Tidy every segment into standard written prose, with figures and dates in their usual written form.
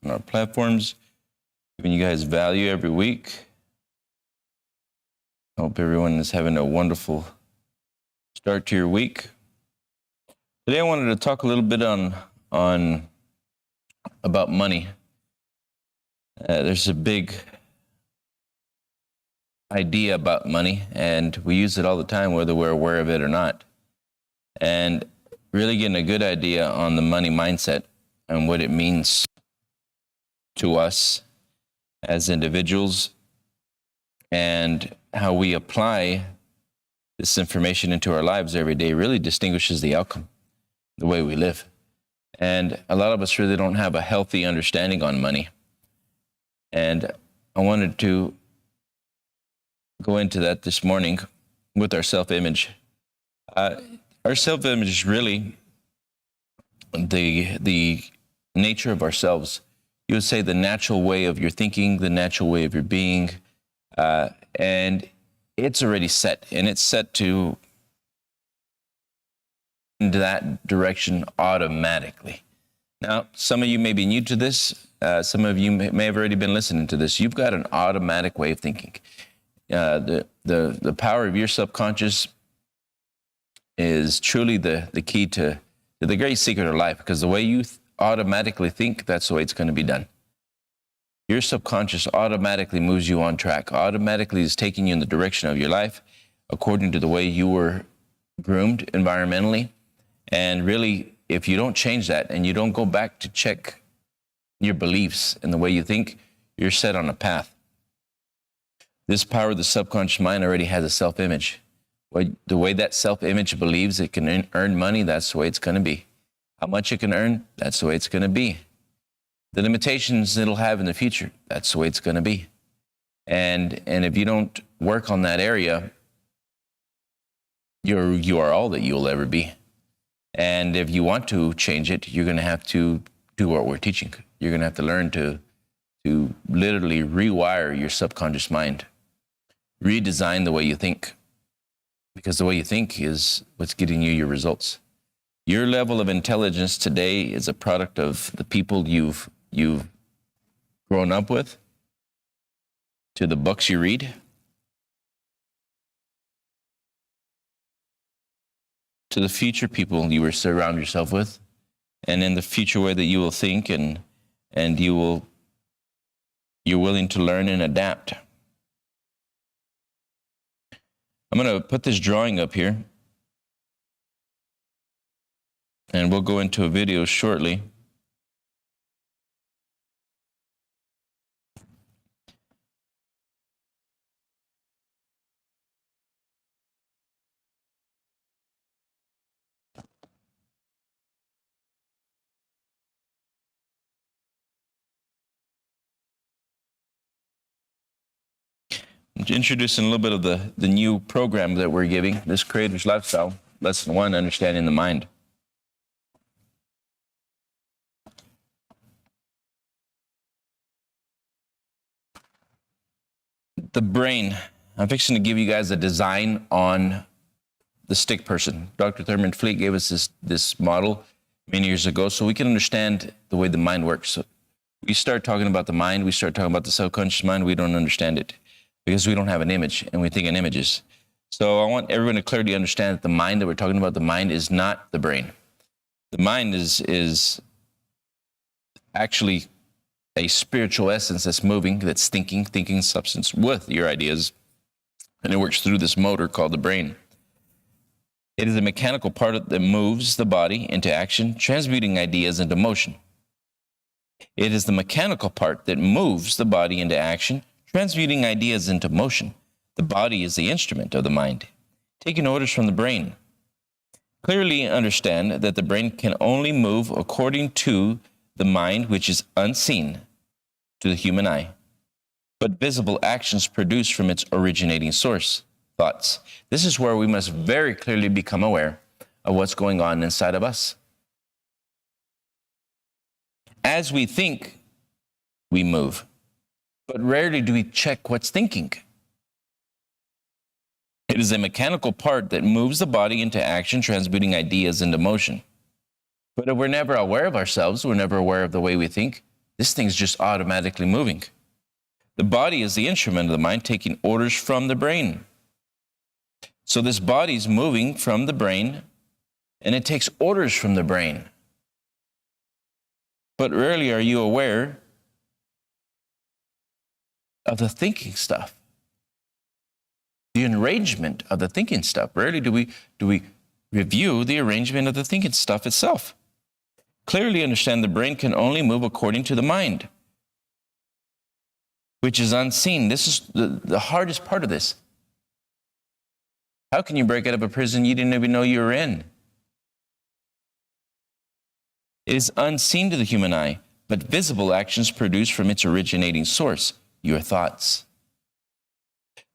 on our platforms, giving you guys value every week. I hope everyone is having a wonderful start to your week. Today I wanted to talk a little bit on about money. There's a big idea about money, and we use it all the time, whether we're aware of it or not. And really getting a good idea on the money mindset and what it means to us as individuals and how we apply this information into our lives every day really distinguishes the outcome, the way we live. And a lot of us really don't have a healthy understanding on money. And I wanted to go into that this morning with our self-image. Our self-image is really the nature of ourselves. You would say the natural way of your thinking, the natural way of your being, and it's already set, and it's set to into that direction automatically. Now, some of you may be new to this. Some of you may have already been listening to this. You've got an automatic way of thinking. The power of your subconscious is truly the key to the great secret of life, because the way you automatically think, that's the way it's going to be done. Your subconscious automatically moves you on track, automatically is taking you in the direction of your life according to the way you were groomed environmentally. And really, if you don't change that and you don't go back to check your beliefs and the way you think, you're set on a path. This power of the subconscious mind already has a self-image. The way that self-image believes it can earn money, that's the way it's going to be. How much it can earn, that's the way it's going to be. The limitations it'll have in the future, that's the way it's going to be. And if you don't work on that area, you are all that you'll ever be. And if you want to change it, you're going to have to do what we're teaching. You're going to have to learn to literally rewire your subconscious mind, redesign the way you think, because the way you think is what's getting you your results. Your level of intelligence today is a product of the people you've grown up with, to the books you read, to the future people you will surround yourself with, and in the future way that you will think and you're willing to learn and adapt. I'm going to put this drawing up here, and we'll go into a video shortly. Introducing a little bit of the new program that we're giving, this Creator's Lifestyle, Lesson 1, Understanding the Mind. The brain. I'm fixing to give you guys a design on the stick person. Dr. Thurman Fleet gave us this model many years ago so we can understand the way the mind works. So we start talking about the mind, we start talking about the subconscious mind, we don't understand it, because we don't have an image, and we think in images. So I want everyone to clearly understand that the mind that we're talking about, the mind is not the brain. The mind is actually a spiritual essence that's moving, that's thinking substance with your ideas, and it works through this motor called the brain. It is a mechanical part that moves the body into action, transmuting ideas into motion. It is the mechanical part that moves the body into action, transmuting ideas into motion. The body is the instrument of the mind, taking orders from the brain. Clearly understand that the brain can only move according to the mind, which is unseen to the human eye, but visible actions produced from its originating source, thoughts. This is where we must very clearly become aware of what's going on inside of us. As we think, we move. But rarely do we check what's thinking. It is a mechanical part that moves the body into action, transmuting ideas into motion. But if we're never aware of ourselves, we're never aware of the way we think, This thing's just automatically moving. The body is the instrument of the mind taking orders from the brain. So this body's moving from the brain, and it takes orders from the brain. But rarely are you aware of the thinking stuff, the arrangement of the thinking stuff. Rarely do we review the arrangement of the thinking stuff itself. Clearly understand the brain can only move according to the mind, which is unseen. This is the hardest part of this. How can you break out of a prison you didn't even know you were in? It is unseen to the human eye, but visible actions produced from its originating source, your thoughts.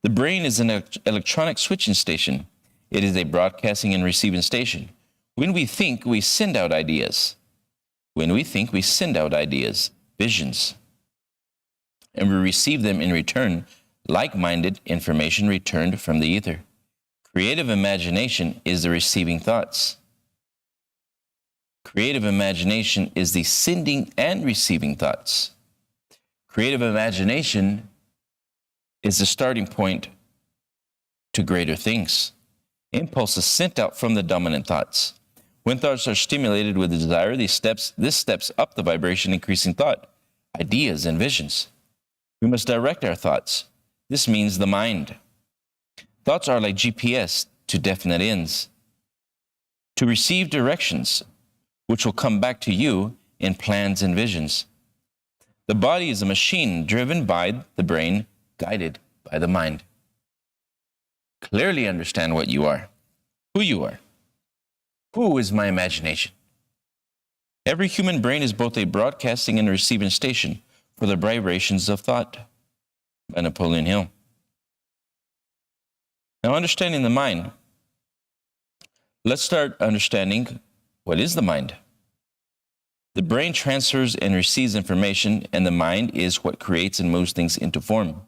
The brain is an electronic switching station. It is a broadcasting and receiving station. When we think, we send out ideas. When we think, we send out ideas, visions, and we receive them in return, like-minded information returned from the ether. Creative imagination is the receiving thoughts. Creative imagination is the sending and receiving thoughts. Creative imagination is the starting point to greater things. Impulses sent out from the dominant thoughts. When thoughts are stimulated with desire, this steps up the vibration, increasing thought, ideas, and visions. We must direct our thoughts. This means the mind. Thoughts are like GPS to definite ends, to receive directions, which will come back to you in plans and visions. The body is a machine driven by the brain, guided by the mind. Clearly understand what you are, who you are. Who is my imagination? Every human brain is both a broadcasting and receiving station for the vibrations of thought, by Napoleon Hill. Now, understanding the mind, let's start understanding what is the mind. The brain transfers and receives information, and the mind is what creates and moves things into form.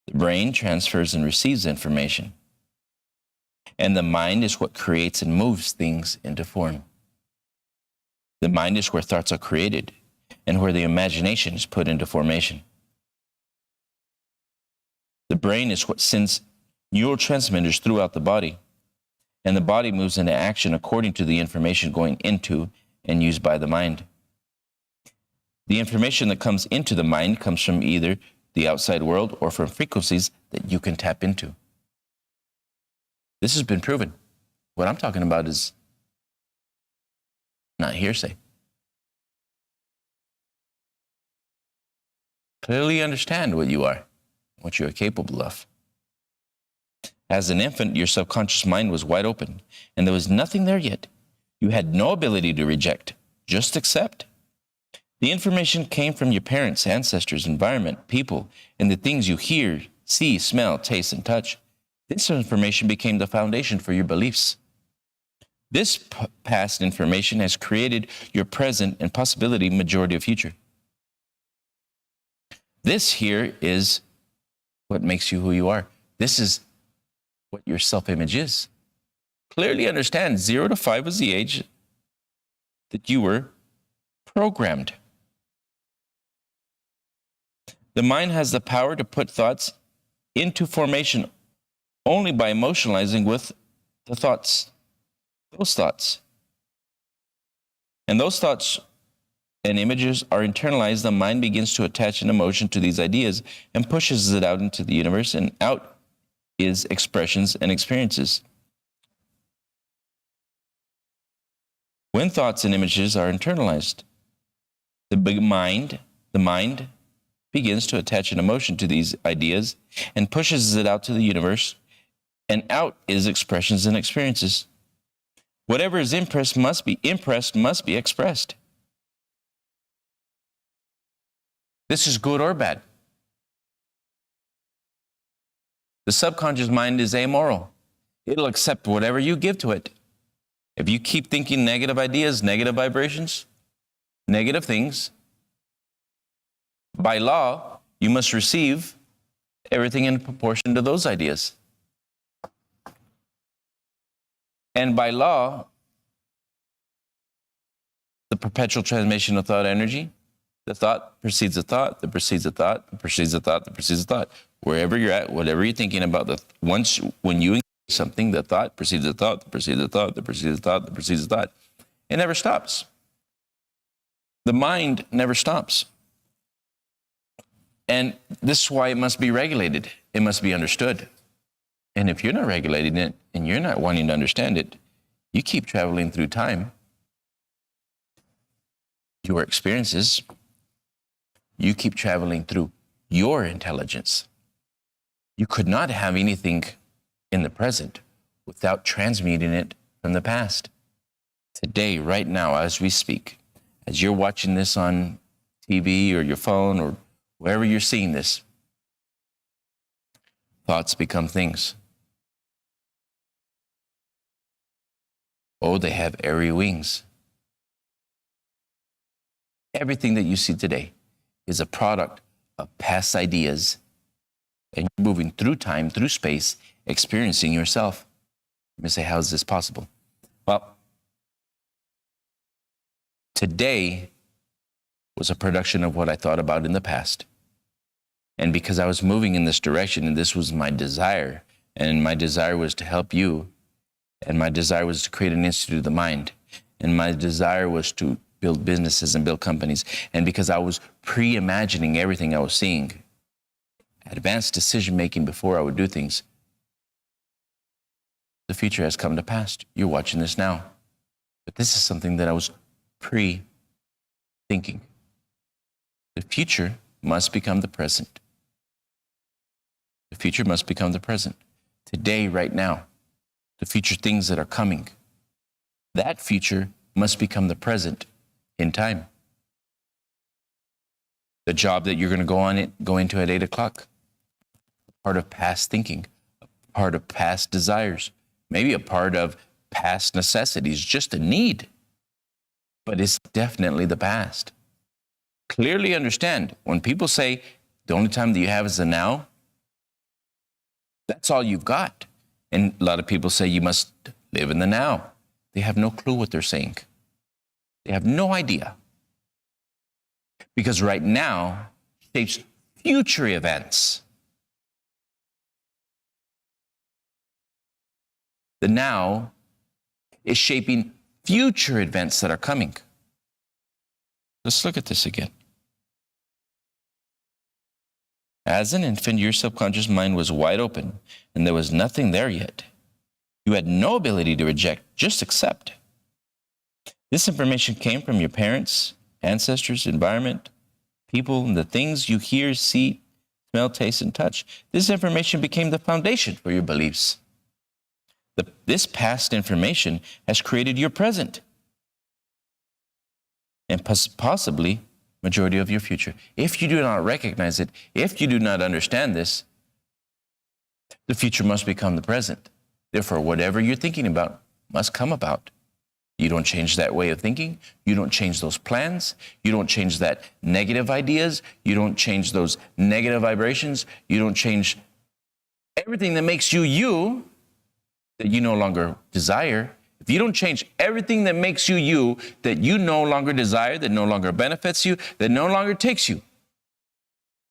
The brain transfers and receives information, and the mind is what creates and moves things into form. The mind is where thoughts are created and where the imagination is put into formation. The brain is what sends neurotransmitters throughout the body, and the body moves into action according to the information going into and used by the mind. The information that comes into the mind comes from either the outside world or from frequencies that you can tap into. This has been proven. What I'm talking about is not hearsay. Clearly understand what you are, what you are capable of. As an infant, your subconscious mind was wide open, and there was nothing there yet. You had no ability to reject, just accept. The information came from your parents, ancestors, environment, people, and the things you hear, see, smell, taste, and touch. This information became the foundation for your beliefs. This past information has created your present and possibility majority of future. This here is what makes you who you are. This is what your self-image is. Clearly understand 0 to 5 was the age that you were programmed. The mind has the power to put thoughts into formation only by emotionalizing with the thoughts, those thoughts. And those thoughts and images are internalized. The mind begins to attach an emotion to these ideas and pushes it out into the universe, and out is expressions and experiences. When thoughts and images are internalized, the mind begins to attach an emotion to these ideas and pushes it out to the universe, and out is expressions and experiences. Whatever is impressed must be expressed. This is good or bad. The subconscious mind is amoral. It'll accept whatever you give to it. If you keep thinking negative ideas, negative vibrations, negative things, by law, you must receive everything in proportion to those ideas. And by law, the perpetual transmission of thought energy, The thought precedes a thought, that precedes a thought, that precedes a thought, that precedes a thought. Wherever you're at, whatever you're thinking about, when you engage something, the thought precedes a thought, that precedes a thought, that precedes a thought, that precedes a thought. It never stops. The mind never stops. And this is why it must be regulated. It must be understood. And if you're not regulating it and you're not wanting to understand it, you keep traveling through time, your experiences, you keep traveling through your intelligence. You could not have anything in the present without transmuting it from the past. Today, right now, as we speak, as you're watching this on TV or your phone or wherever you're seeing this, thoughts become things. Oh, they have airy wings. Everything that you see today is a product of past ideas, and you're moving through time, through space, experiencing yourself. You may say, how is this possible? Well, today was a production of what I thought about in the past. And because I was moving in this direction, and this was my desire, and my desire was to help you, and my desire was to create an institute of the mind, and my desire was to build businesses and build companies. And because I was pre-imagining everything I was seeing, advanced decision-making before I would do things, the future has come to pass. You're watching this now. But this is something that I was pre-thinking. The future must become the present. The future must become the present. Today, right now, the future things that are coming, that future must become the present in time. The job that you're going to go into at 8 o'clock, part of past thinking, a part of past desires, maybe a part of past necessities, just a need, but it's definitely the past. Clearly understand, when people say the only time that you have is the now, that's all you've got. And a lot of people say you must live in the now. They have no clue what they're saying. They have no idea. Because right now shapes future events. The now is shaping future events that are coming. Let's look at this again. As an infant, your subconscious mind was wide open, and there was nothing there yet. You had no ability to reject, just accept. This information came from your parents, ancestors, environment, people, and the things you hear, see, smell, taste, and touch. This information became the foundation for your beliefs. This past information has created your present, and possibly majority of your future. If you do not recognize it, if you do not understand this, the future must become the present. Therefore, whatever you're thinking about must come about. You don't change that way of thinking. You don't change those plans. You don't change that negative ideas. You don't change those negative vibrations. You don't change everything that makes you you that you no longer desire. If you don't change everything that makes you you that you no longer desire, that no longer benefits you, that no longer takes you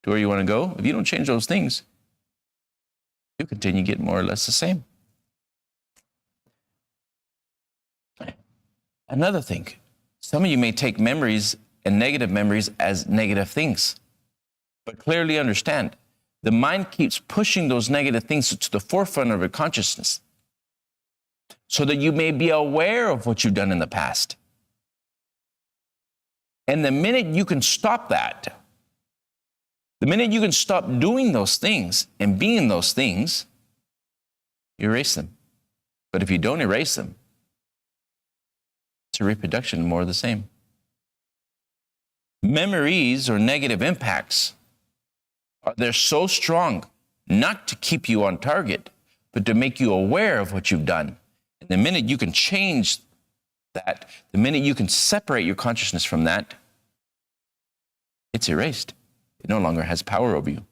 to where you want to go, if you don't change those things, you continue to get more or less the same. Another thing, some of you may take memories and negative memories as negative things, but clearly understand, the mind keeps pushing those negative things to the forefront of your consciousness so that you may be aware of what you've done in the past. And the minute you can stop that, the minute you can stop doing those things and being those things, you erase them. But if you don't erase them, it's a reproduction more of the same. Memories or negative impacts, they're so strong, not to keep you on target, but to make you aware of what you've done. And the minute you can change that, the minute you can separate your consciousness from that, it's erased. It no longer has power over you.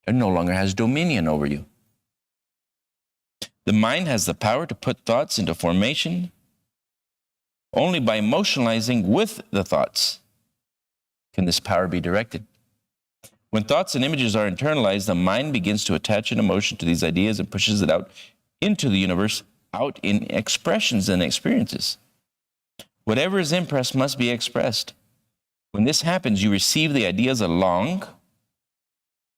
It no longer has dominion over you. The mind has the power to put thoughts into formation only by emotionalizing with the thoughts. can this power be directed? When thoughts and images are internalized, the mind begins to attach an emotion to these ideas and pushes it out into the universe, out in expressions and experiences. Whatever is impressed must be expressed. When this happens, you receive the ideas along.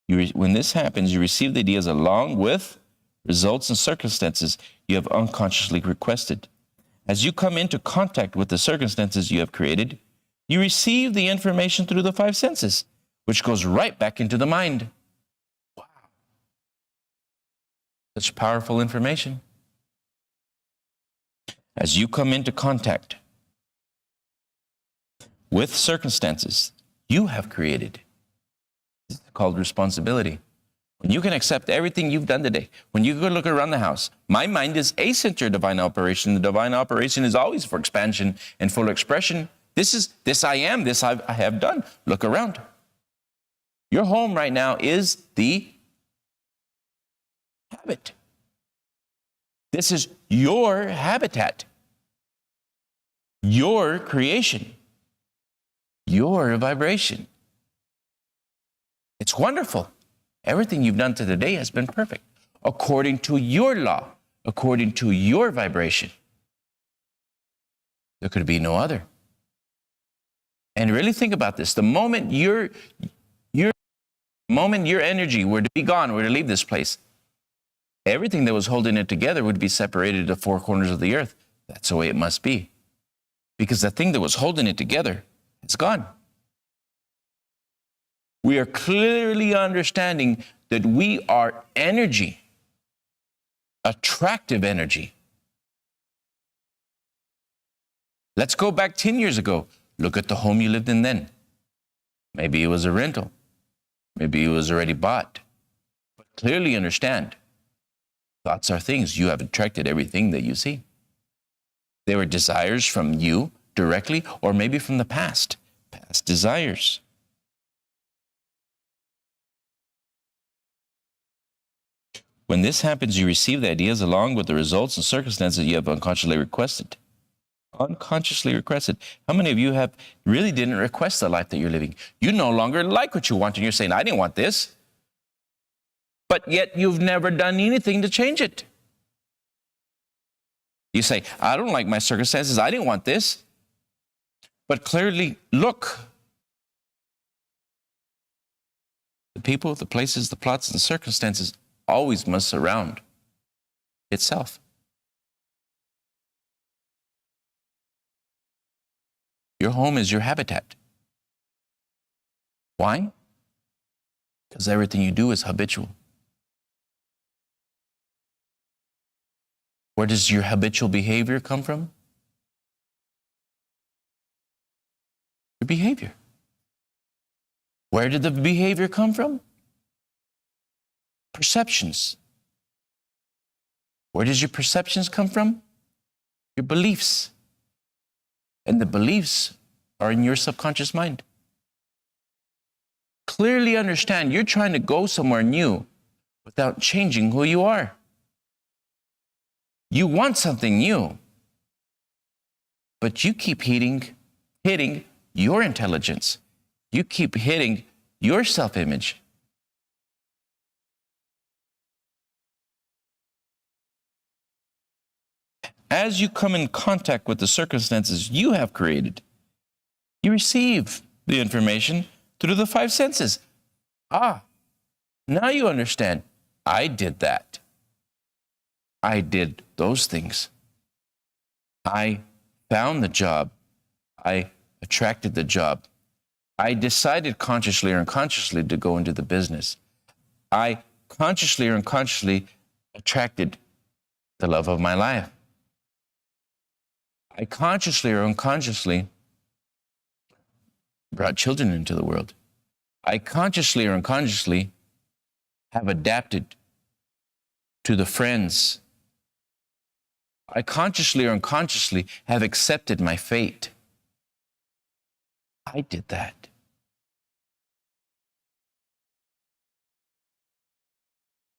When this happens, you receive the ideas along with results and circumstances you have unconsciously requested. As you come into contact with the circumstances you have created, you receive the information through the five senses, which goes right back into the mind. Wow. Such powerful information. As you come into contact with circumstances you have created, it's called responsibility. When you can accept everything you've done today, when you go look around the house, my mind is a center of divine operation. The divine operation is always for expansion and full expression. This I am, this I have done. Look around. Your home right now is the habit. This is your habitat, your creation, your vibration. It's wonderful. Everything you've done to today has been perfect, according to your law, according to your vibration. There could be no other. And really think about this. The moment your energy were to be gone, were to leave this place, everything that was holding it together would be separated to four corners of the earth. That's the way it must be. Because the thing that was holding it together is gone. We are clearly understanding that we are energy, attractive energy. Let's go back 10 years ago. Look at the home you lived in then. Maybe it was a rental. Maybe it was already bought. But clearly understand, thoughts are things. You have attracted everything that you see. They were desires from you directly, or maybe from the past desires. When this happens, you receive the ideas along with the results and circumstances you have unconsciously requested. Unconsciously requested. How many of you have really didn't request the life that you're living? You no longer like what you want, and you're saying, I didn't want this. But yet you've never done anything to change it. You say, I don't like my circumstances. I didn't want this. But clearly, look. The people, the places, the plots, and the circumstances always must surround itself. Your home is your habitat. Why? Because everything you do is habitual. Where does your habitual behavior come from? Your behavior. Where did the behavior come from? Perceptions. Where does your perceptions come from? Your beliefs. And the beliefs are in your subconscious mind. Clearly understand you're trying to go somewhere new without changing who you are. You want something new, but you keep hitting your intelligence. You keep hitting your self-image. As you come in contact with the circumstances you have created, you receive the information through the five senses. Now you understand. I did that. I did those things. I found the job. I attracted the job. I decided consciously or unconsciously to go into the business. I consciously or unconsciously attracted the love of my life. I consciously or unconsciously brought children into the world. I consciously or unconsciously have adapted to the friends. I consciously or unconsciously have accepted my fate. I did that.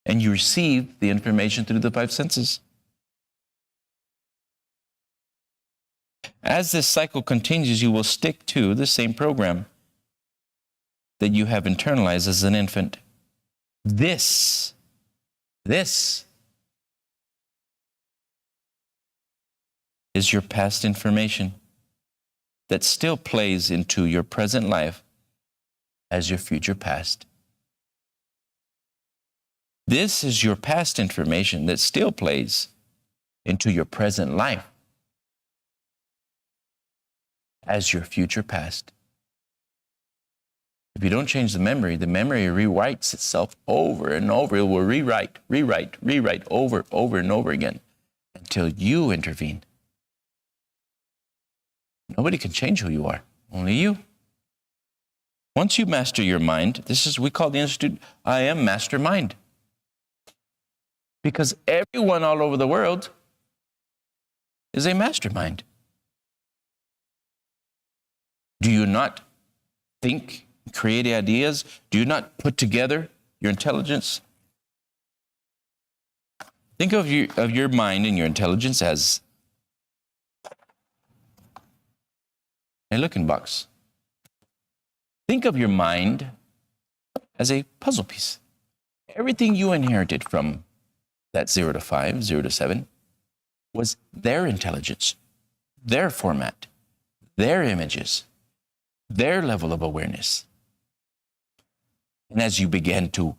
And you receive the information through the five senses. As this cycle continues, you will stick to the same program. that you have internalized as an infant. This is your past information that still plays into your present life as your future past. This is your past information that still plays into your present life as your future past. If you don't change the memory rewrites itself over and over. It will rewrite over and over again until you intervene. Nobody can change who you are, only you. Once you master your mind, we call the institute, I am mastermind. Because everyone all over the world is a mastermind. Do you not think, create ideas? Do you not put together your intelligence? Think of your mind and your intelligence as a looking box. Think of your mind as a puzzle piece. Everything you inherited from that 0 to 5, 0 to 7, was their intelligence, their format, their images, their level of awareness. And as you began to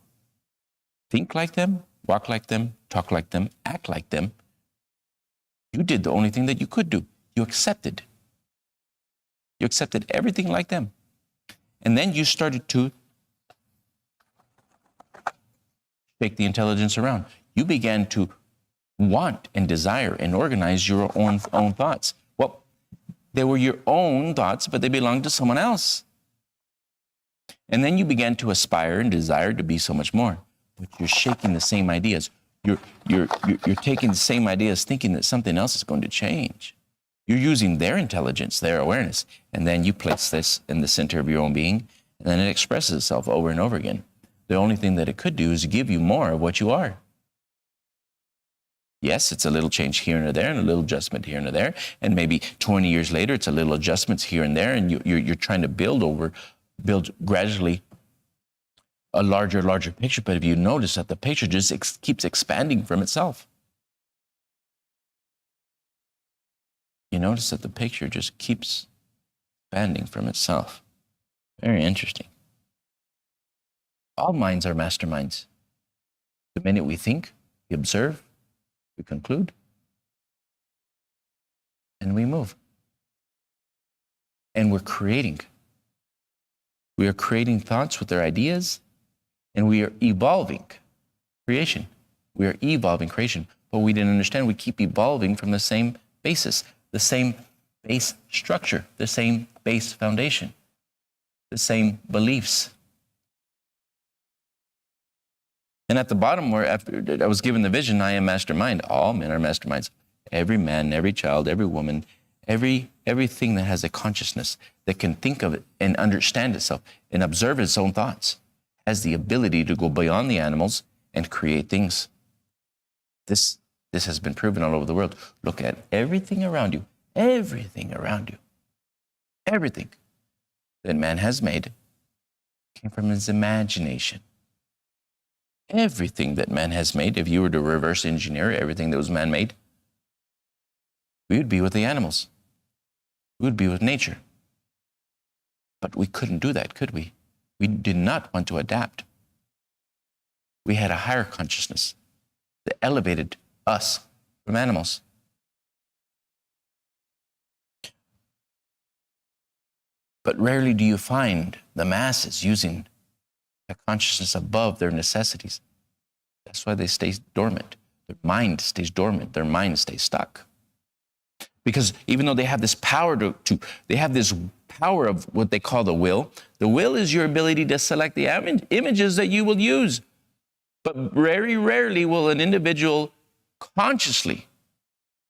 think like them, walk like them, talk like them, act like them, you did the only thing that you could do. You accepted. You accepted everything like them. And then you started to shake the intelligence around. You began to want and desire and organize your own thoughts. Well, they were your own thoughts, but they belonged to someone else. And then you began to aspire and desire to be so much more. But you're shaking the same ideas. You're taking the same ideas, thinking that something else is going to change. You're using their intelligence, their awareness, and then you place this in the center of your own being, and then it expresses itself over and over again. The only thing that it could do is give you more of what you are. Yes, it's a little change here and there, and a little adjustment here and there, and maybe 20 years later, it's a little adjustments here and there, and you're trying to build gradually a larger picture. But if you notice that the picture just keeps expanding from itself, you notice that the picture just keeps expanding from itself. Very interesting. All minds are masterminds. The minute we think, we observe, we conclude, and we move. And we're creating. We are creating thoughts with our ideas, and we are evolving creation. We are evolving creation. But we didn't understand we keep evolving from the same basis, the same base structure, the same base foundation, the same beliefs. And at the bottom, where after I was given the vision, I am mastermind. All men are masterminds. Every man, every child, every woman, everything that has a consciousness that can think of it and understand itself and observe its own thoughts has the ability to go beyond the animals and create things. This has been proven all over the world. Look at everything around you, everything around you, everything that man has made came from his imagination. Everything that man has made, if you were to reverse engineer everything that was man-made, we would be with the animals. We would be with nature. But we couldn't do that, could we? We did not want to adapt. We had a higher consciousness that elevated us from animals. But rarely do you find the masses using a consciousness above their necessities. That's why they stay dormant. Their mind stays dormant. Their mind stays stuck. Because even though they have this power they have this power of what they call the will is your ability to select the images that you will use. But very rarely will an individual consciously,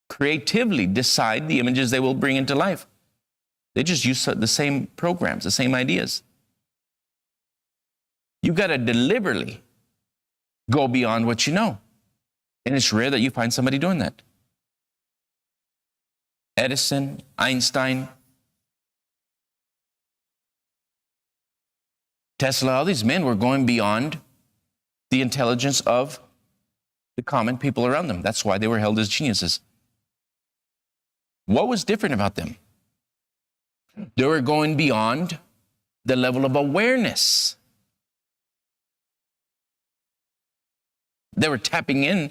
creatively decide the images they will bring into life. They just use the same programs, the same ideas. You've got to deliberately go beyond what you know. And it's rare that you find somebody doing that. Edison, Einstein, Tesla, all these men were going beyond the intelligence of the common people around them. That's why they were held as geniuses. What was different about them? They were going beyond the level of awareness. They were tapping in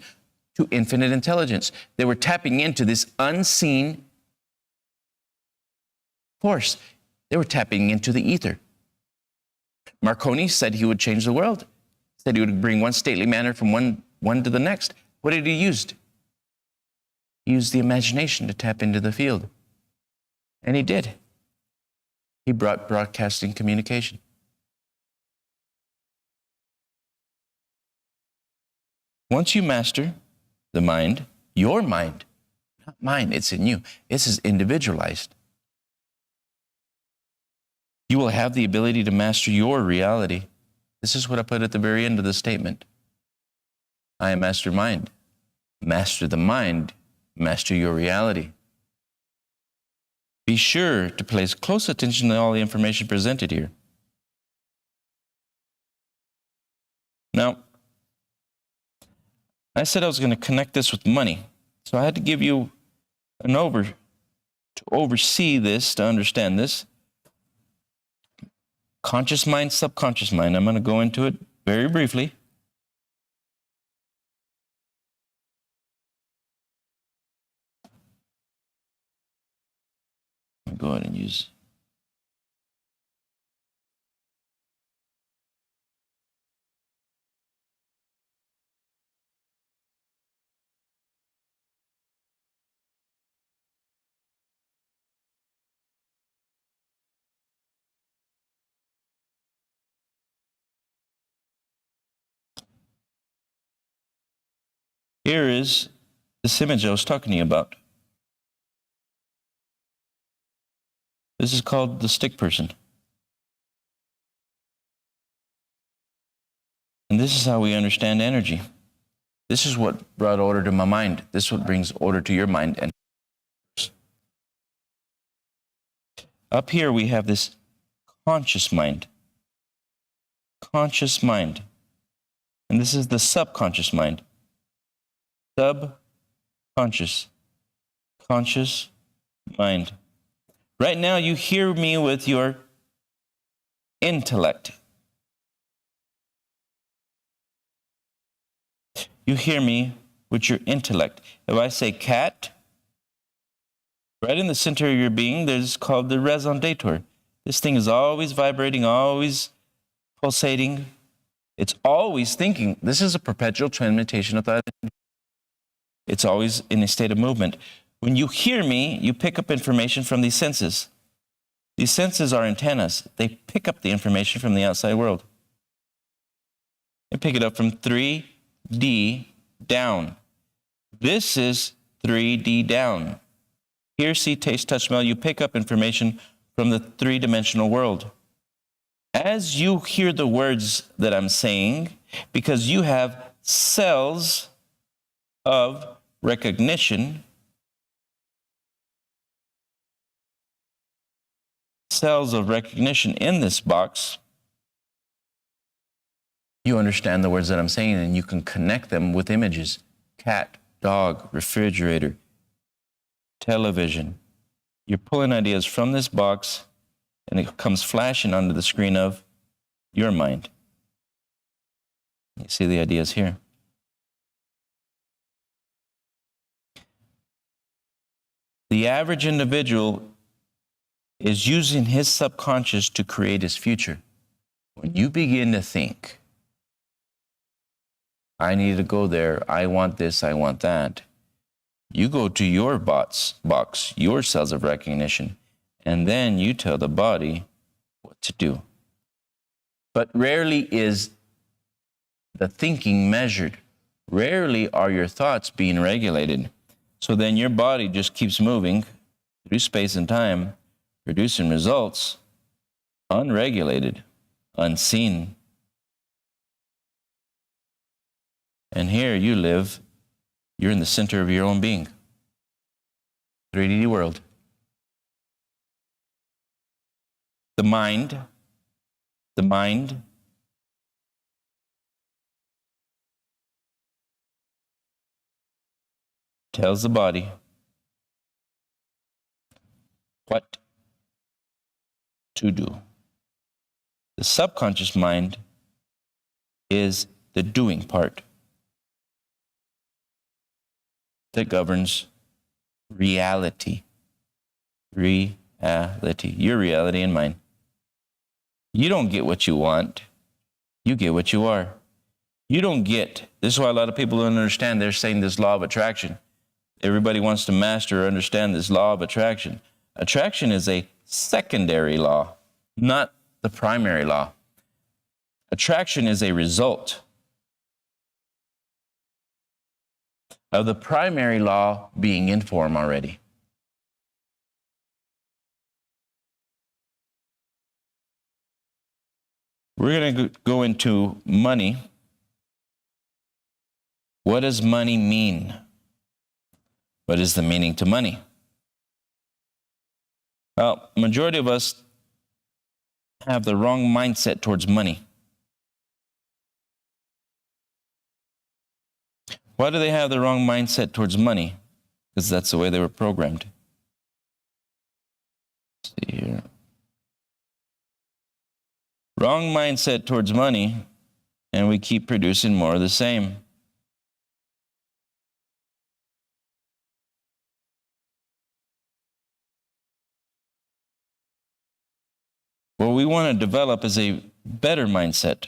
to infinite intelligence. They were tapping into this unseen force. They were tapping into the ether. Marconi said he would change the world. Said he would bring one stately manner from one to the next. What did he use? He used the imagination to tap into the field. And he did. He brought broadcasting communication. Once you master the mind, your mind, not mine, it's in you. This is individualized. You will have the ability to master your reality. This is what I put at the very end of the statement. I am master mind. Master the mind. Master your reality. Be sure to place close attention to all the information presented here. Now, I said I was going to connect this with money. So I had to give you to oversee this, to understand this. Conscious mind, subconscious mind. I'm going to go into it very briefly. I'll go ahead and use. Here is this image I was talking to you about. This is called the stick person. And this is how we understand energy. This is what brought order to my mind. This is what brings order to your mind. And up here we have this conscious mind. Conscious mind. And this is the subconscious mind. Subconscious. Conscious mind. Right now you hear me with your intellect. You hear me with your intellect. If I say cat, right in the center of your being, there's called the raison d'etre. This thing is always vibrating, always pulsating. It's always thinking. This is a perpetual transmutation of thought. It's always in a state of movement. When you hear me, you pick up information from these senses. These senses are antennas. They pick up the information from the outside world. They pick it up from 3D down. This is 3D down. Hear, see, taste, touch, smell. You pick up information from the three-dimensional world. As you hear the words that I'm saying, because you have cells of recognition, cells of recognition in this box, you understand the words that I'm saying and you can connect them with images. Cat, dog, refrigerator, television. You're pulling ideas from this box and it comes flashing onto the screen of your mind. You see the ideas here. The average individual is using his subconscious to create his future. When you begin to think, I need to go there, I want this, I want that, you go to your box, your cells of recognition, and then you tell the body what to do. But rarely is the thinking measured. Rarely are your thoughts being regulated. So then your body just keeps moving through space and time, producing results unregulated, unseen. And here you live, you're in the center of your own being. 3D world. The mind the mind tells the body what to do. The subconscious mind is the doing part that governs reality. Reality. Your reality and mine. You don't get what you want. You get what you are. You don't get, this is why a lot of people don't understand, they're saying this law of attraction. Everybody wants to master or understand this law of attraction. Attraction is a secondary law, not the primary law. Attraction is a result of the primary law being in form already. We're going to go into money. What does money mean? What is the meaning to money? Well, majority of us have the wrong mindset towards money. Why do they have the wrong mindset towards money? Because that's the way they were programmed. Let's see here. Wrong mindset towards money, and we keep producing more of the same. What we want to develop is a better mindset.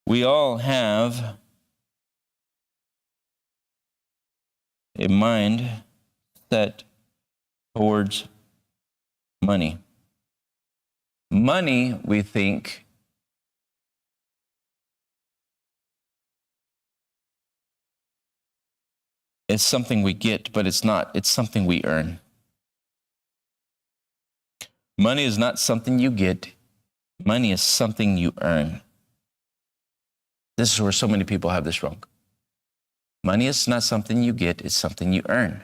We all have a mind set towards money. Money, we think, is something we get, but it's not. It's something we earn. Money is not something you get. Money is something you earn. This is where so many people have this wrong. Money is not something you get, it's something you earn.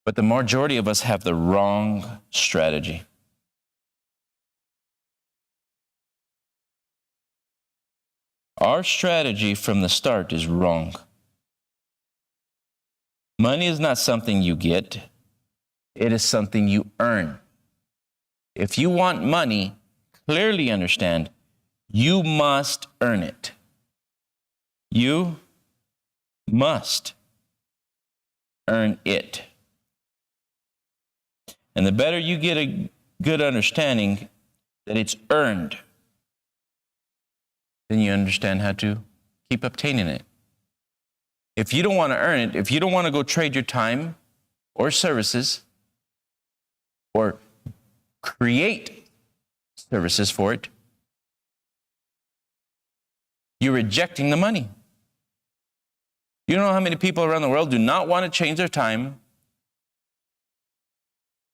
But the majority of us have the wrong strategy. Our strategy from the start is wrong. Money is not something you get, it is something you earn. If you want money, clearly understand, you must earn it. You must earn it. And the better you get a good understanding that it's earned, then you understand how to keep obtaining it. If you don't want to earn it, if you don't want to go trade your time or services or create services for it, you're rejecting the money. You know how many people around the world do not want to change their time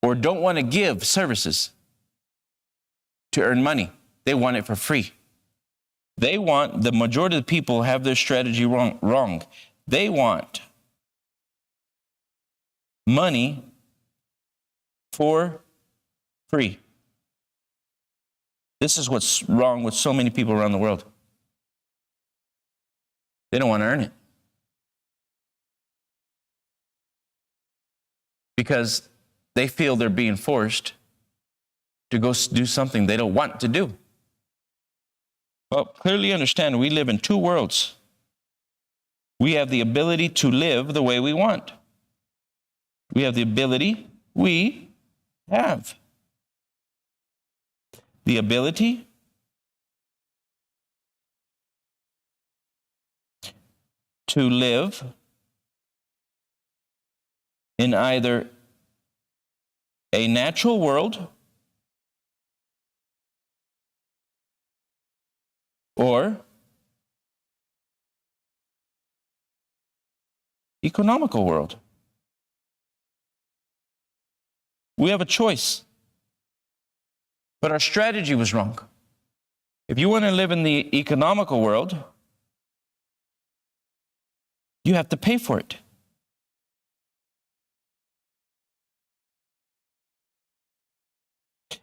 or don't want to give services to earn money. They want it for free. They want, the majority of the people have their strategy wrong. They want money for free. This is what's wrong with so many people around the world. They don't want to earn it. Because they feel they're being forced to go do something they don't want to do. Well, clearly understand we live in two worlds. We have the ability to live the way we want. We have the ability, we have the ability to live in either a natural world or economical world. We have a choice. But our strategy was wrong. If you want to live in the economical world, You have to pay for it.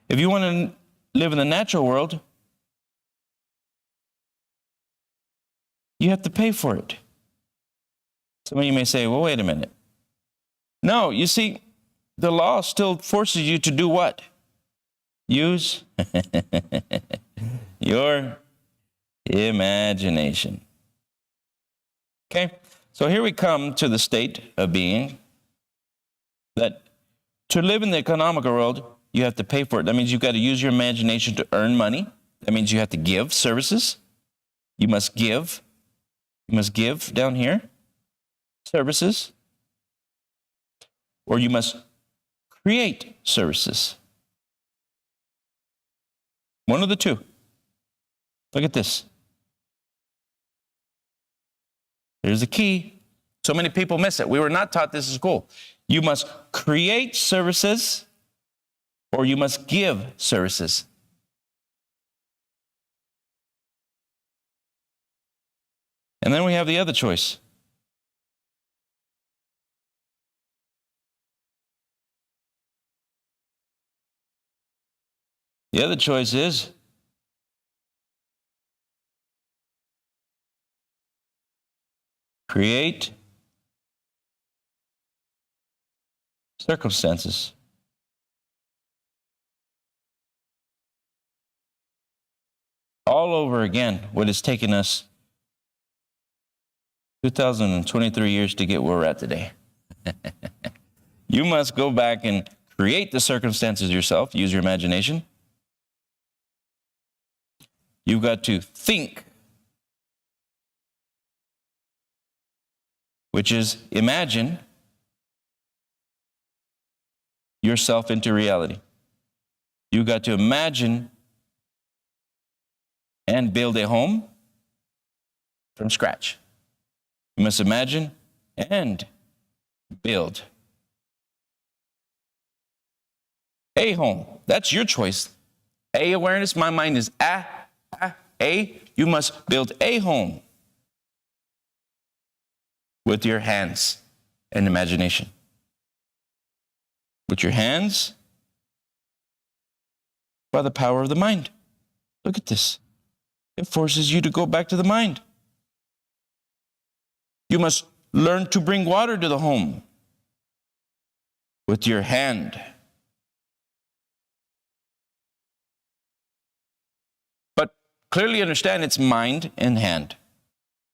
If you want to live in the natural world, you have to pay for it. Some of you may say, well, wait a minute. No, you see, the law still forces you to do what? Use your imagination. Okay, so here we come to the state of being that to live in the economical world, you have to pay for it. That means you've got to use your imagination to earn money. That means you have to give services. You must give. You must give down here services. Or you must create services. One of the two. Look at this. Here's the key. So many people miss it. We were not taught this in school. You must create services or you must give services. And then we have the other choice. The other choice is create circumstances. All over again, what has taken us 2023 years to get where we're at today. You must go back and create the circumstances yourself, use your imagination. You've got to think, which is imagine yourself into reality. You've got to imagine and build a home from scratch. You must imagine and build a home. That's your choice. A, awareness. My mind is A. You must build a home with your hands and imagination. With your hands, by the power of the mind. Look at this. It forces you to go back to the mind. You must learn to bring water to the home with your hand. But clearly understand it's mind and hand.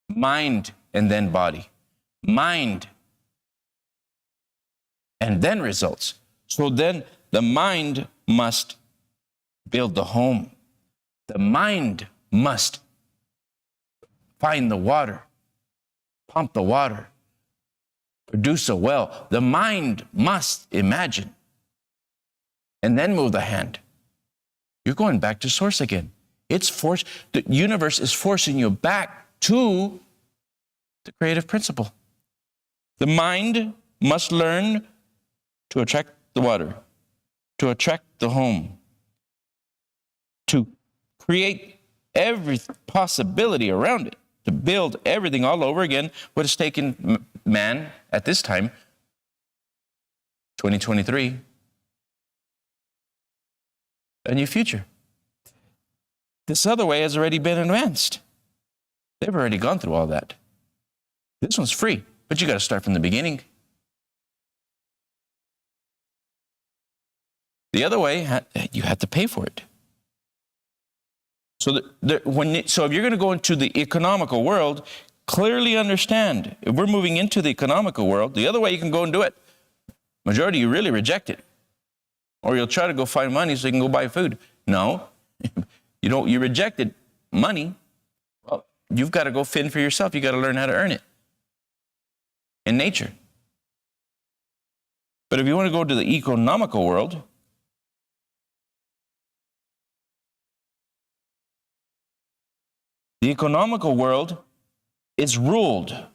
Mind and then body. Mind and then results. So then the mind must build the home. The mind must find the water, pump the water, produce a well. The mind must imagine and then move the hand. You're going back to source again. It's force. The universe is forcing you back to the creative principle. The mind must learn to attract the water, to attract the home, to create every possibility around it, to build everything all over again. What has taken man at this time, 2023, a new future. This other way has already been advanced. They've already gone through all that. This one's free, but you got to start from the beginning. The other way, you have to pay for it. So if you're going to go into the economical world, clearly understand, if we're moving into the economical world, the other way you can go and do it, majority you really reject it. Or you'll try to go find money so you can go buy food. No, you rejected money. Well, you've got to go fend for yourself. You've got to learn how to earn it in nature. But if you want to go to the economical world, the economical world is ruled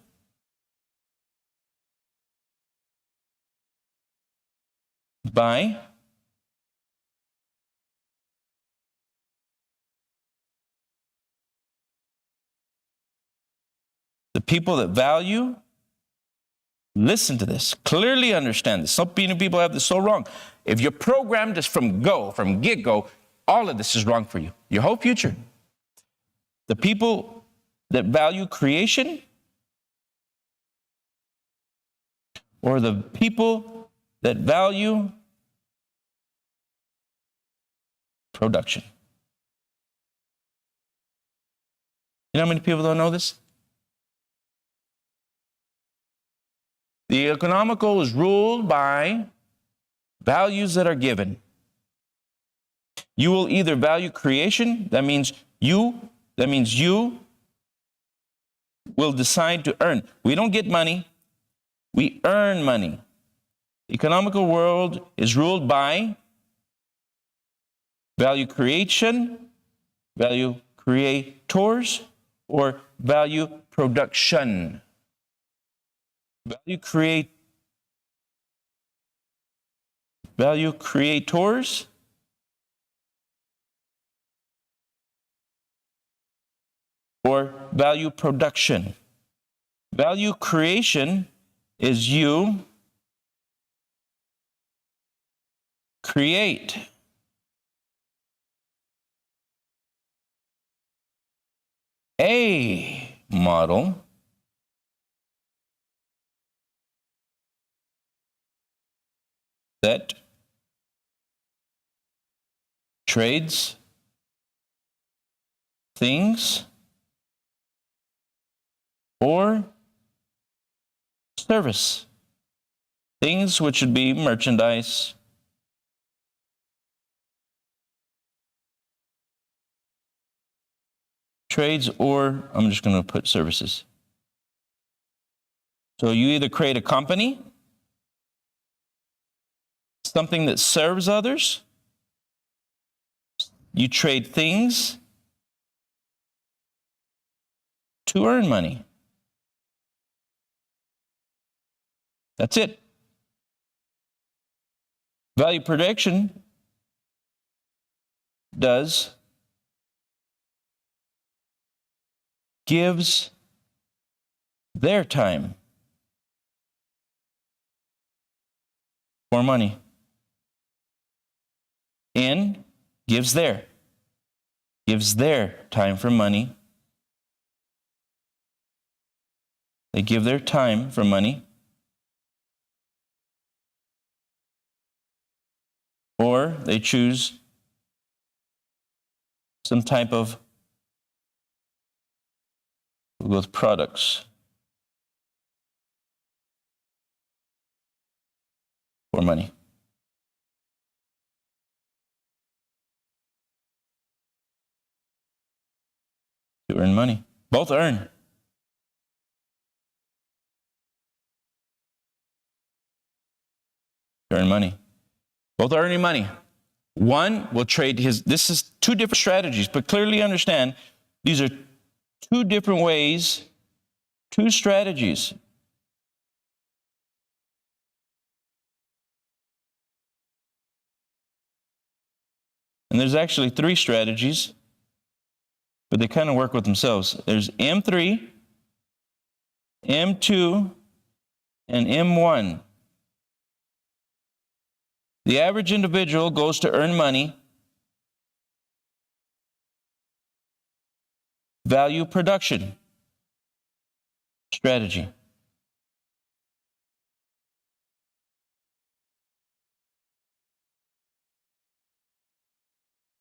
by the people that value Listen to this. Clearly understand this. Some people have this so wrong. If you're programmed just from get-go, all of this is wrong for you. Your whole future. The people that value creation or the people that value production. You know how many people don't know this? The economical is ruled by values that are given. You will either value creation, that means you will decide to earn. We don't get money, we earn money. The economical world is ruled by value creation, value creators, or value production. Value creators or value production. Value creation is you create. A model that trades things or service. Things which would be merchandise, trades, or I'm just going to put services. So you either create a company, something that serves others, you trade things to earn money. That's it. Value production gives their time for money. In gives their time for money. They give their time for money. Or they choose some type of with products for money. To earn money. Both earn. To earn money. Both are earning money. One will trade this is two different strategies, but clearly understand these are two different ways, two strategies. And there's actually three strategies, but they kind of work with themselves. There's M3, M2, and M1. The average individual goes to earn money, value production strategy.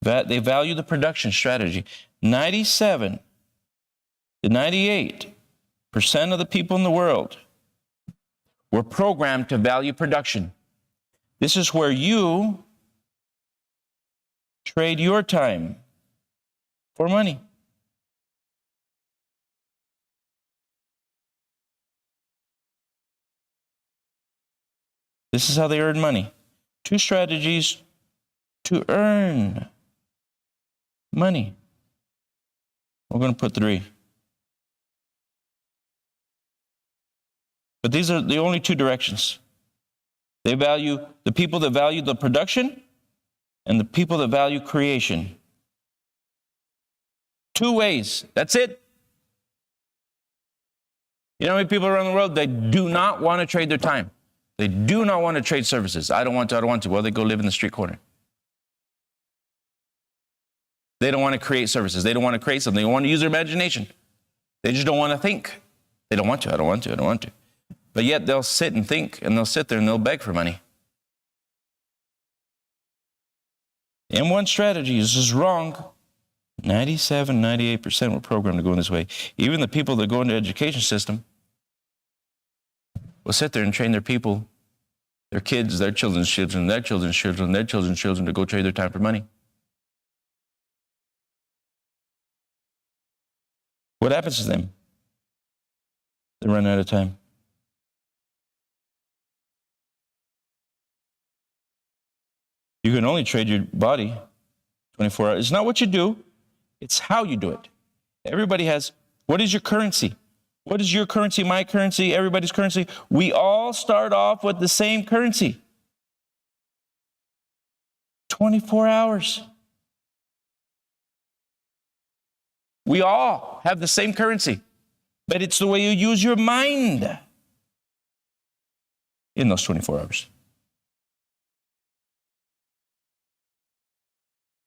They value the production strategy. 97 to 98% of the people in the world were programmed to value production. This is where you trade your time for money. This is how they earn money. Two strategies to earn money. We're going to put three. But these are the only two directions. They value the people that value the production and the people that value creation. Two ways. That's it. You know how many people around the world, they do not want to trade their time. They do not want to trade services. I don't want to. Well, they go live in the street corner. They don't want to create services. They don't want to create something. They don't want to use their imagination. They just don't want to think. They don't want to. I don't want to. But yet they'll sit and think, and they'll sit there and they'll beg for money. M1 strategy is just wrong. 97, 98% were programmed to go in this way. Even the people that go into the education system will sit there and train their people, their kids, their children's children, their children's children, their children's children to go trade their time for money. What happens to them? They run out of time. You can only trade your body 24 hours. It's not what you do, it's how you do it. Everybody has, what is your currency? What is your currency, my currency, everybody's currency? We all start off with the same currency. 24 hours. We all have the same currency, but it's the way you use your mind in those 24 hours.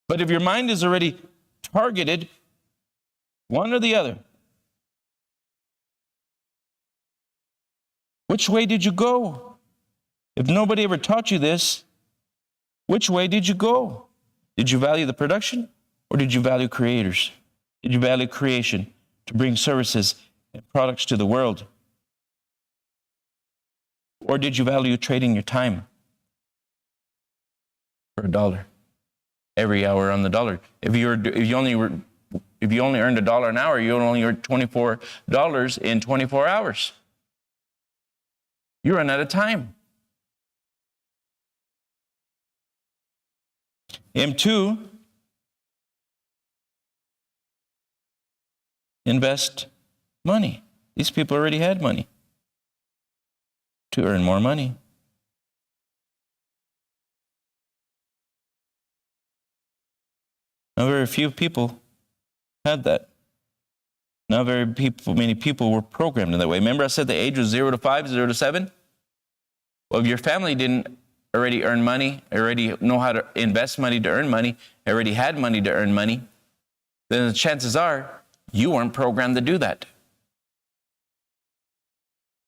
But if your mind is already targeted, one or the other, which way did you go? If nobody ever taught you this, which way did you go? Did you value the production, or did you value creators? Did you value creation to bring services and products to the world? Or did you value trading your time for $1? Every hour on the dollar. If you only earned $1 an hour, you only earned $24 in 24 hours. You run out of time. M2, invest money. These people already had money to earn more money. Now, very few people had that. Not many people were programmed in that way. Remember I said the age was 0 to 5, 0 to 7? Well, if your family didn't already earn money, already know how to invest money to earn money, already had money to earn money, then the chances are you weren't programmed to do that.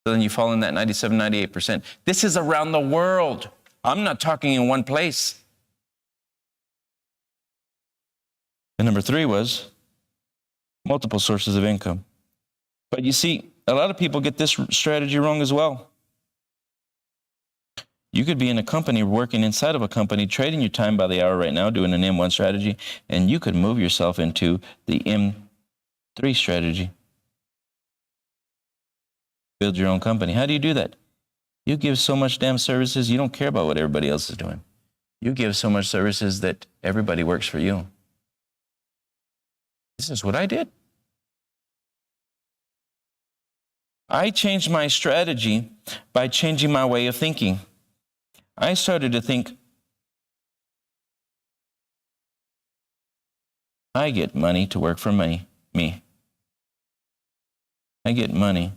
So then you fall in that 97, 98%. This is around the world. I'm not talking in one place. And number 3 was multiple sources of income. But you see, a lot of people get this strategy wrong as well. You could be in a company, working inside of a company, trading your time by the hour right now, doing an M1 strategy, and you could move yourself into the M3 strategy. Build your own company. How do you do that? You give so much damn services, you don't care about what everybody else is doing. You give so much services that everybody works for you. This is what I did. I changed my strategy by changing my way of thinking. I started to think, I get money to work for me. I get money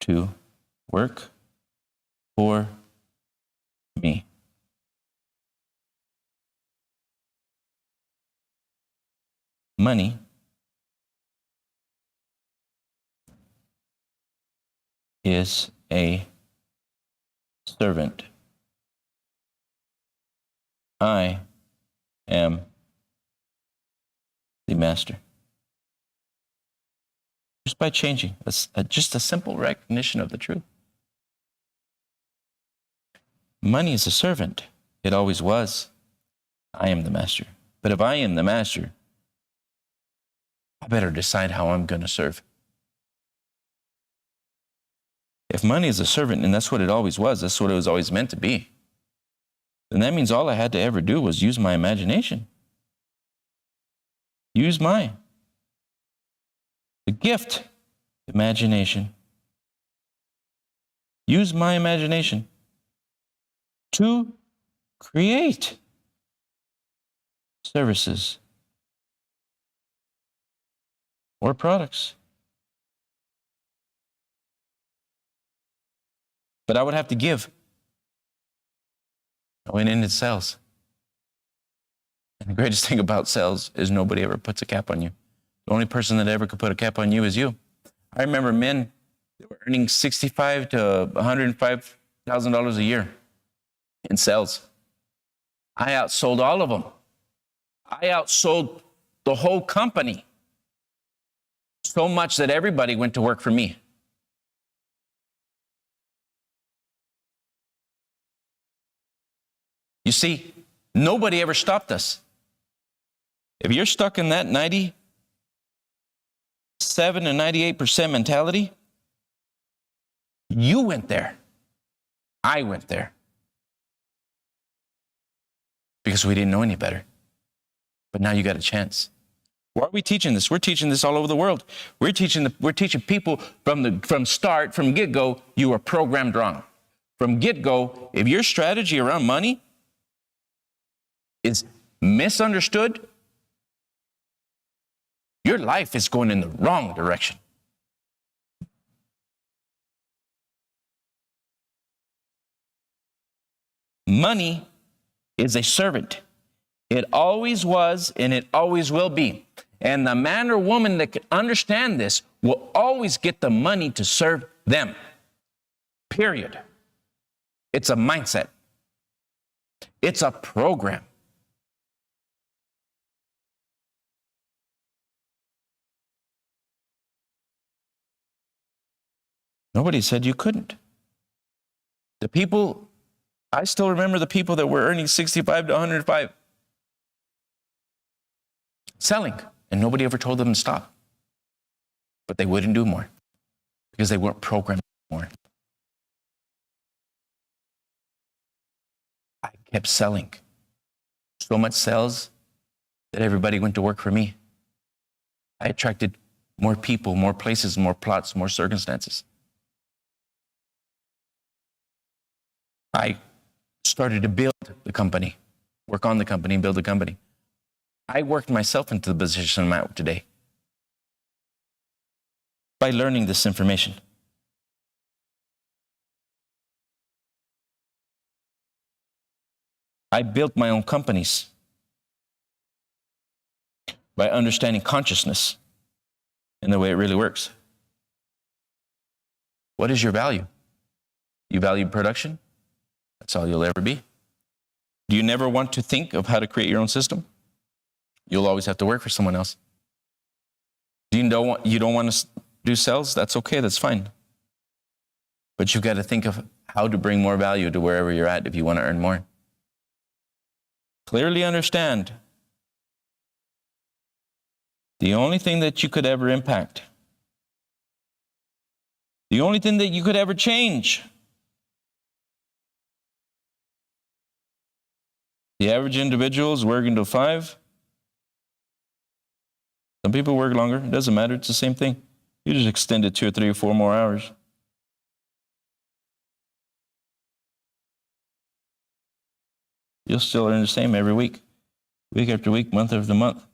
to work for me. Money is a servant. I am the master. Just by changing, just a simple recognition of the truth. Money is a servant. It always was. I am the master. But if I am the master, I better decide how I'm going to serve. If money is a servant, and that's what it always was, that's what it was always meant to be, then that means all I had to ever do was use my imagination. Use the gift, imagination. Use my imagination to create services or products. But I would have to give. I went into sales. And the greatest thing about sales is nobody ever puts a cap on you. The only person that ever could put a cap on you is you. I remember men that were earning $65,000 to $105,000 a year in sales. I outsold all of them. I outsold the whole company so much that everybody went to work for me. You see, nobody ever stopped us. If you're stuck in that 97 to 98% mentality, you went there. I went there. Because we didn't know any better. But now you got a chance. Why are we teaching this? We're teaching this all over the world. We're teaching people from get-go, you are programmed wrong. From get-go, if your strategy around money is misunderstood, your life is going in the wrong direction. Money is a servant. It always was and it always will be. And the man or woman that can understand this will always get the money to serve them. Period. It's a mindset. It's a program. Nobody said you couldn't. I still remember the people that were earning 65 to 105 selling, and nobody ever told them to stop. But they wouldn't do more because they weren't programmed more. I kept selling. So much sales that everybody went to work for me. I attracted more people, more places, more plots, more circumstances. I started to build the company, work on the company, and build the company. I worked myself into the position I'm at today by learning this information. I built my own companies by understanding consciousness and the way it really works. What is your value? You value production? That's all you'll ever be. Do you never want to think of how to create your own system? You'll always have to work for someone else. You don't want to do sales? That's okay, that's fine. But you've got to think of how to bring more value to wherever you're at if you want to earn more. Clearly understand the only thing that you could ever impact, the only thing that you could ever change, the average individual is working till 5. Some people work longer. It doesn't matter. It's the same thing. You just extend it 2 or 3 or 4 more hours. You'll still earn the same every week. Week after week, month after month.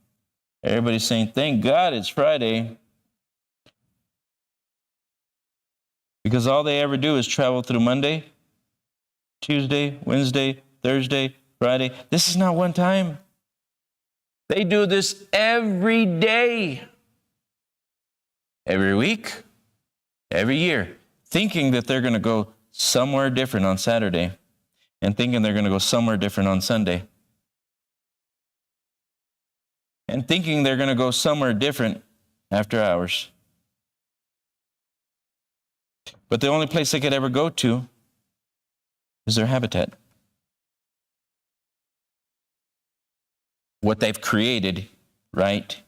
Everybody's saying, thank God it's Friday. Because all they ever do is travel through Monday, Tuesday, Wednesday, Thursday, Friday. This is not one time. They do this every day, every week, every year, thinking that they're going to go somewhere different on Saturday and thinking they're going to go somewhere different on Sunday and thinking they're going to go somewhere different after hours. But the only place they could ever go to is their habitat. What they've created right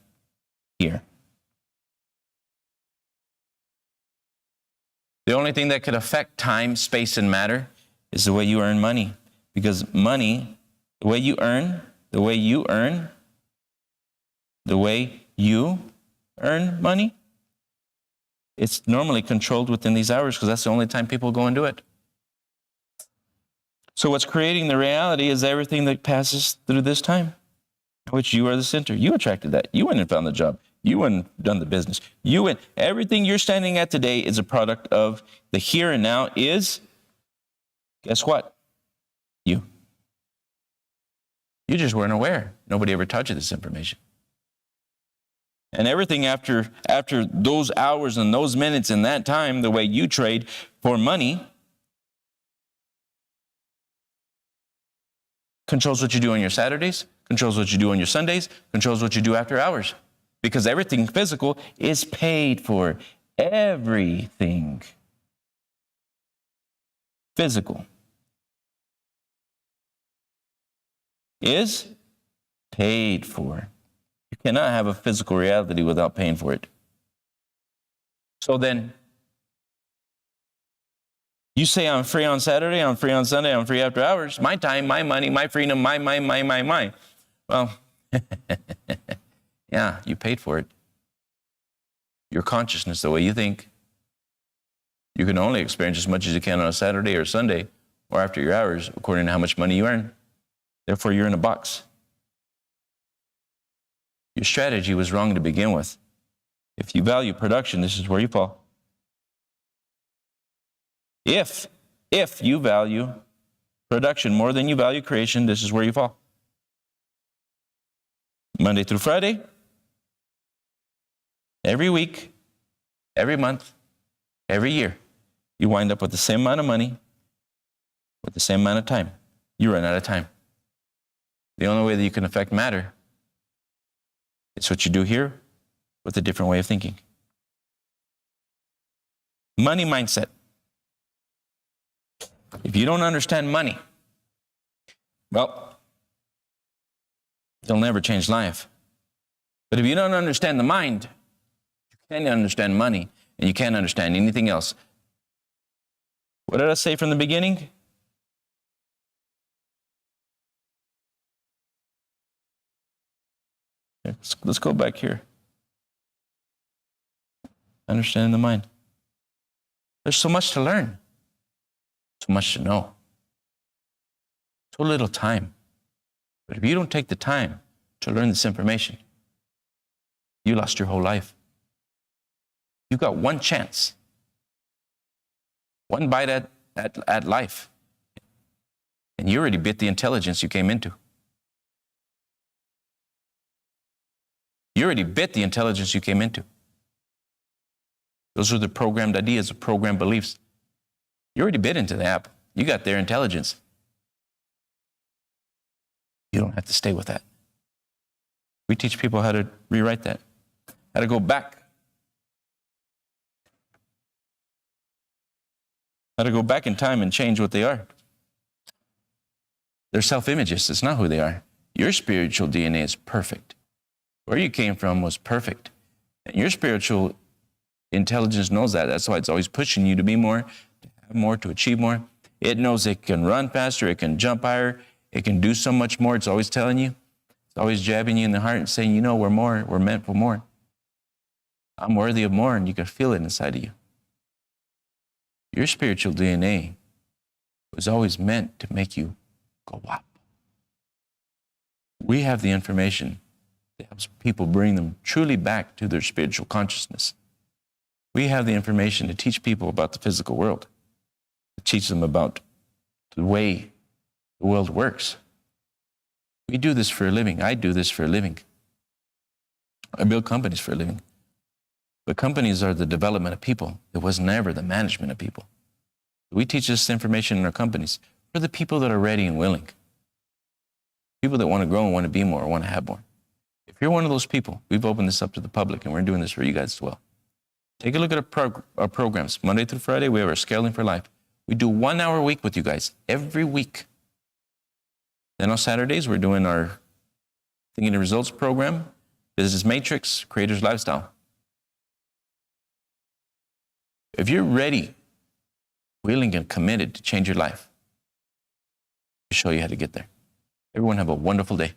here. The only thing that could affect time, space, and matter is the way you earn money. Because money, the way you earn money, it's normally controlled within these hours because that's the only time people go and do it. So what's creating the reality is everything that passes through this time, in which you are the center. You attracted that. You went and found the job. You went and done the business. Everything you're standing at today is a product of the here and now is Guess what? You just weren't aware. Nobody ever taught you this information. And everything after those hours and those minutes and that time, the way you trade for money, controls what you do on your Saturdays, controls what you do on your Sundays, controls what you do after hours. Because everything physical is paid for. Everything physical is paid for. You cannot have a physical reality without paying for it. So then, you say, I'm free on Saturday, I'm free on Sunday, I'm free after hours. My time, my money, my freedom, my. Well, yeah, you paid for it. Your consciousness, the way you think. You can only experience as much as you can on a Saturday or Sunday or after your hours, according to how much money you earn. Therefore, you're in a box. Your strategy was wrong to begin with. If you value production, this is where you fall. If you value production more than you value creation, this is where you fall. Monday through Friday, every week, every month, every year, you wind up with the same amount of money, with the same amount of time. You run out of time. The only way that you can affect matter is what you do here with a different way of thinking. Money mindset. If you don't understand money, well, it'll never change life. But if you don't understand the mind, you can't understand money, and you can't understand anything else. What did I say from the beginning? Let's go back here. Understanding the mind. There's so much to learn. So much to know. So little time. But if you don't take the time to learn this information, you lost your whole life. You got one chance. One bite at life. And you already bit the intelligence you came into. You already bit the intelligence you came into. Those are the programmed ideas, the programmed beliefs. You already bit into the apple. You got their intelligence. You don't have to stay with that. We teach people how to rewrite that, how to go back. How to go back in time and change what they are. They're self-images. It's not who they are. Your spiritual DNA is perfect. Where you came from was perfect. And your spiritual intelligence knows that. That's why it's always pushing you to be more, to have more, to achieve more. It knows it can run faster, it can jump higher, it can do so much more. It's always telling you. It's always jabbing you in the heart and saying, you know, we're more, we're meant for more. I'm worthy of more, and you can feel it inside of you. Your spiritual DNA was always meant to make you go up. We have the information that helps people bring them truly back to their spiritual consciousness. We have the information to teach people about the physical world, to teach them about the way the world works. We do this for a living. I do this for a living. I build companies for a living. But companies are the development of people. It was never the management of people. We teach this information in our companies for the people that are ready and willing. People that want to grow and want to be more, want to have more. If you're one of those people, we've opened this up to the public, and we're doing this for you guys as well. Take a look at our programs. Monday through Friday, we have our Scaling for Life. We do 1 hour a week with you guys, every week. Then on Saturdays, we're doing our Thinking the Results program, Business Matrix, Creator's Lifestyle. If you're ready, willing, and committed to change your life, I'll show you how to get there. Everyone have a wonderful day.